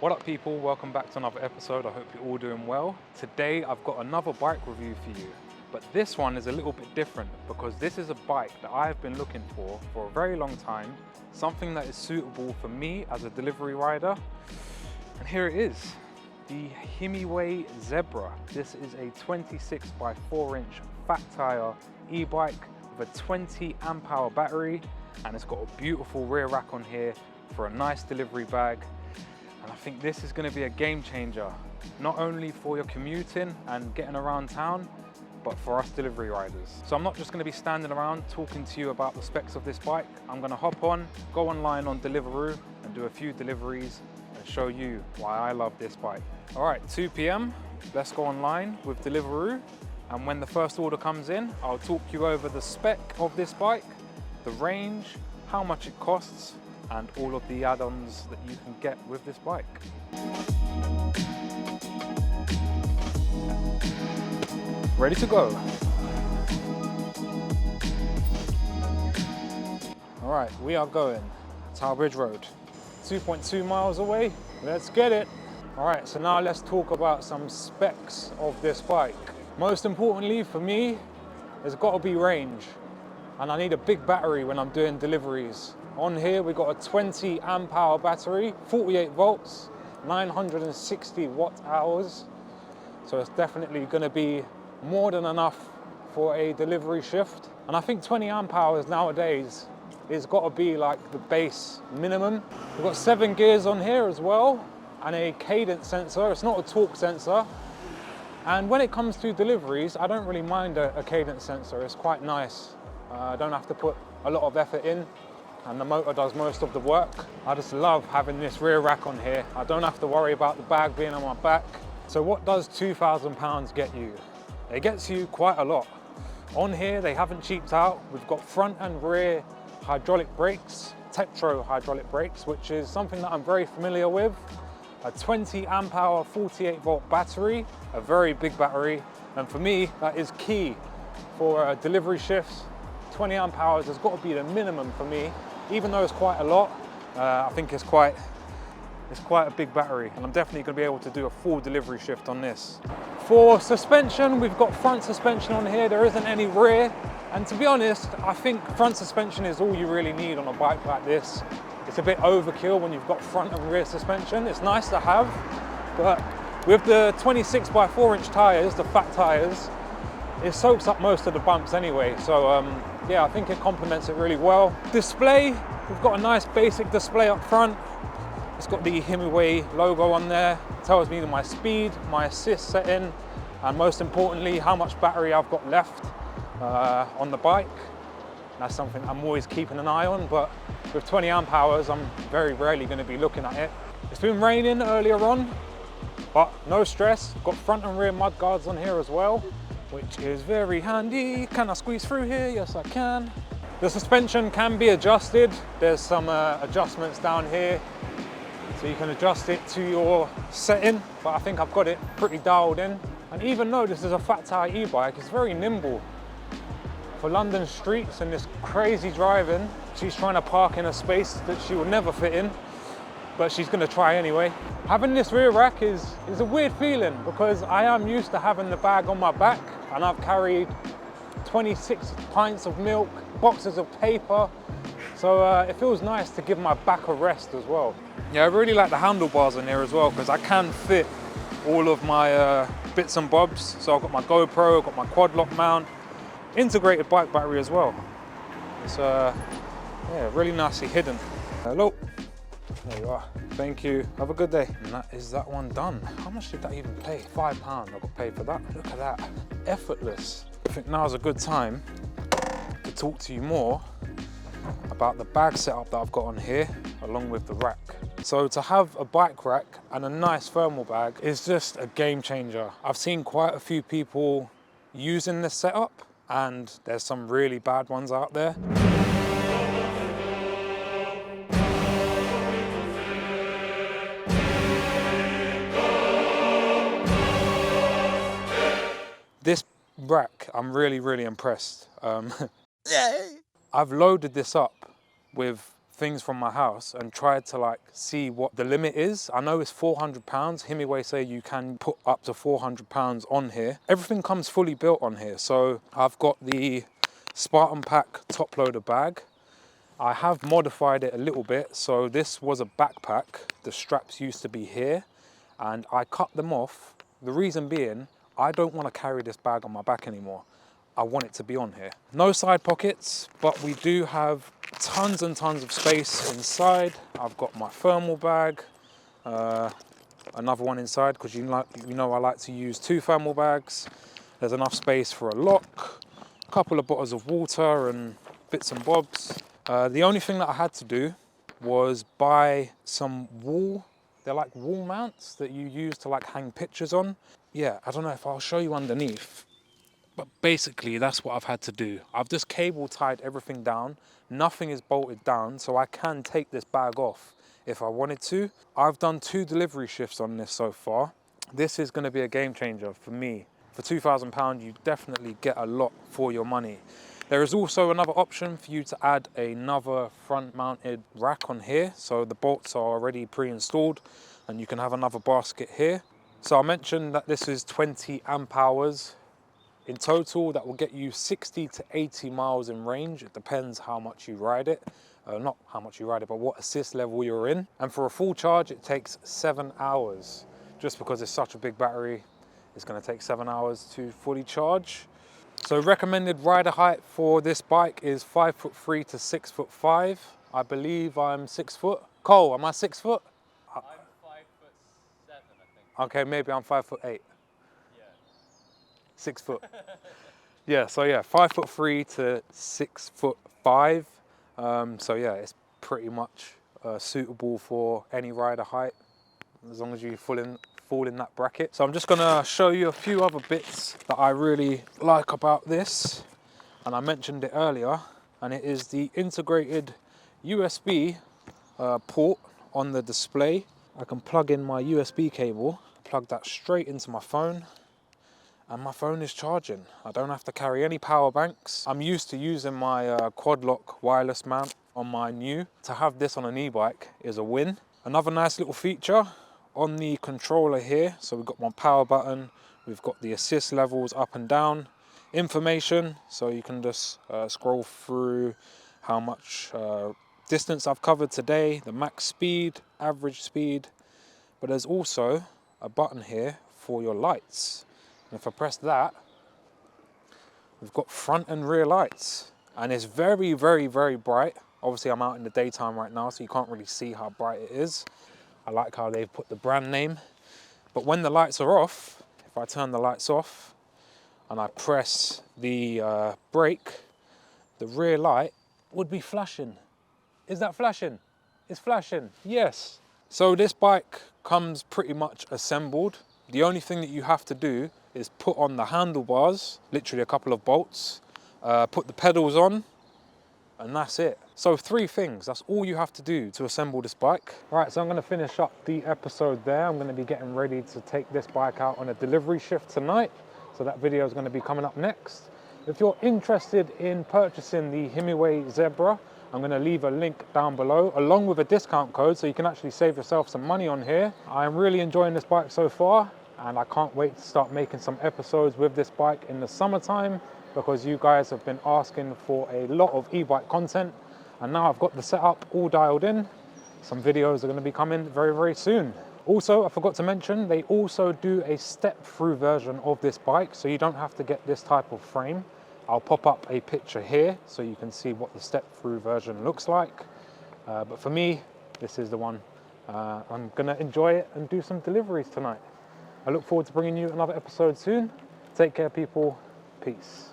What up people, welcome back to another episode. I hope you're all doing well. Today I've got another bike review for you, but this one is a little bit different because this is a bike that I've been looking for a very long time, something that is suitable for me as a delivery rider, and here it is, the Himiway Zebra. This is a 26 by 4 inch fat tire e-bike with a 20 amp hour battery, and it's got a beautiful rear rack on here for a nice delivery bag. And I think this is going to be a game changer, not only for your commuting and getting around town, but for us delivery riders. So I'm not just going to be standing around talking to you about the specs of this bike. I'm going to hop on, go online on Deliveroo and do a few deliveries and show you why I love this bike. All right, 2 p.m, let's go online with Deliveroo. And when the first order comes in, I'll talk you over the spec of this bike, the range, how much it costs, and all of the add-ons that you can get with this bike. Ready to go. All right, we are going Tower Bridge Road. 2.2 miles away, let's get it. All right, so now let's talk about some specs of this bike. Most importantly for me, there's got to be range. And I need a big battery when I'm doing deliveries. On here, we've got a 20 amp hour battery, 48 volts, 960 watt hours. So it's definitely going to be more than enough for a delivery shift. And I think 20 amp hours nowadays is got to be like the base minimum. We've got 7 gears on here as well, and a cadence sensor. It's not a torque sensor. And when it comes to deliveries, I don't really mind a cadence sensor. It's quite nice. I don't have to put a lot of effort in, and the motor does most of the work. I just love having this rear rack on here. I don't have to worry about the bag being on my back. So what does £2,000 get you? It gets you quite a lot. On here, they haven't cheaped out. We've got front and rear hydraulic brakes, Tektro hydraulic brakes, which is something that I'm very familiar with. A 20 amp hour, 48 volt battery, a very big battery. And for me, that is key for delivery shifts. 20 amp hours has got to be the minimum for me, even though it's quite a lot. I think it's quite a big battery, and I'm definitely going to be able to do a full delivery shift on this. For suspension, we've got front suspension on here. There isn't any rear, and to be honest, I think front suspension is all you really need on a bike like this. It's a bit overkill when you've got front and rear suspension. It's nice to have, but with the 26 by 4 inch tires, the fat tires, it soaks up most of the bumps anyway, so yeah, I think it complements it really well. Display, we've got a nice basic display up front. It's got the Himiway logo on there. It tells me my speed, my assist setting, and most importantly, how much battery I've got left on the bike. That's something I'm always keeping an eye on, but with 20 amp hours, I'm very rarely going to be looking at it. It's been raining earlier on, but no stress. Got front and rear mud guards on here as well, which is very handy. Can I squeeze through here? Yes, I can. The suspension can be adjusted. There's some adjustments down here, so you can adjust it to your setting, but I think I've got it pretty dialed in. And even though this is a fat tire e-bike, it's very nimble. For London streets and this crazy driving, she's trying to park in a space that she will never fit in, but she's going to try anyway. Having this rear rack is a weird feeling because I am used to having the bag on my back, and I've carried 26 pints of milk, boxes of paper, so it feels nice to give my back a rest as well. Yeah, I really like the handlebars in here as well because I can fit all of my bits and bobs. So I've got my GoPro, I've got my quad lock mount, integrated bike battery as well. It's yeah, really nicely hidden. Hello. There you are. Thank you. Have a good day. And that is that one done. How much did that even pay? £5 I got paid for that. Look at that. Effortless. I think now is a good time to talk to you more about the bag setup that I've got on here, along with the rack. So to have a bike rack and a nice thermal bag is just a game changer. I've seen quite a few people using this setup, and there's some really bad ones out there. This rack, I'm really impressed. I've loaded this up with things from my house and tried to like see what the limit is. I know it's £400. Himiway say you can put up to £400 on here. Everything comes fully built on here. So I've got the Spartan Pack top loader bag. I have modified it a little bit. So this was a backpack. The straps used to be here and I cut them off. The reason being, I don't want to carry this bag on my back anymore. I want it to be on here. No side pockets, but we do have tons and tons of space inside. I've got my thermal bag, another one inside because you know I like to use 2 thermal bags. There's enough space for a lock, a couple of bottles of water and bits and bobs. The only thing that I had to do was buy some wool. They're like wall mounts that you use to like hang pictures on. Yeah, I don't know if I'll show you underneath. But basically, that's what I've had to do. I've just cable tied everything down. Nothing is bolted down, so I can take this bag off if I wanted to. I've done 2 delivery shifts on this so far. This is going to be a game changer for me. For £2,000, you definitely get a lot for your money. There is also another option for you to add another front-mounted rack on here. So the bolts are already pre-installed, and you can have another basket here. So I mentioned that this is 20 amp hours. In total, that will get you 60 to 80 miles in range. It depends how much you ride it. Not how much you ride it, but what assist level you're in. And for a full charge, it takes 7 hours. Just because it's such a big battery, it's going to take 7 hours to fully charge. So recommended rider height for this bike is 5'3" to 6'5". I believe I'm 6 foot. Cole, am I 6 foot? I'm 5'7", I think. Okay, maybe I'm 5'8". Yeah. 6 foot. Yeah, so yeah, 5'3" to 6'5". So yeah, it's pretty much suitable for any rider height, as long as you fall in that bracket. So I'm just gonna show you a few other bits that I really like about this, and I mentioned it earlier, and it is the integrated USB port on the display. I can plug in my USB cable, plug that straight into my phone, and my phone is charging. I don't have to carry any power banks. I'm used to using my quad lock wireless mount on my new. To have this on an e-bike is a win. Another nice little feature on the controller here. So we've got my power button, we've got the assist levels up and down, information, so you can just scroll through how much distance I've covered today, the max speed, average speed, but there's also a button here for your lights. And if I press that, we've got front and rear lights, and it's very, very, very bright. Obviously I'm out in the daytime right now, so you can't really see how bright it is. I like how they've put the brand name, but when the lights are off, if I turn the lights off and I press the brake, the rear light would be flashing. Is that flashing? It's flashing, yes. So this bike comes pretty much assembled. The only thing that you have to do is put on the handlebars, literally a couple of bolts, put the pedals on, and that's it. So 3 things, that's all you have to do to assemble this bike. All right, so I'm gonna finish up the episode there. I'm gonna be getting ready to take this bike out on a delivery shift tonight. So that video is gonna be coming up next. If you're interested in purchasing the Himiway Zebra, I'm gonna leave a link down below, along with a discount code, so you can actually save yourself some money on here. I'm really enjoying this bike so far, and I can't wait to start making some episodes with this bike in the summertime, because you guys have been asking for a lot of e-bike content, and now I've got the setup all dialed in. Some videos are going to be coming very, very soon. Also, I forgot to mention, they also do a step-through version of this bike, so you don't have to get this type of frame. I'll pop up a picture here so you can see what the step-through version looks like. But for me, this is the one. I'm going to enjoy it and do some deliveries tonight. I look forward to bringing you another episode soon. Take care, people. Peace.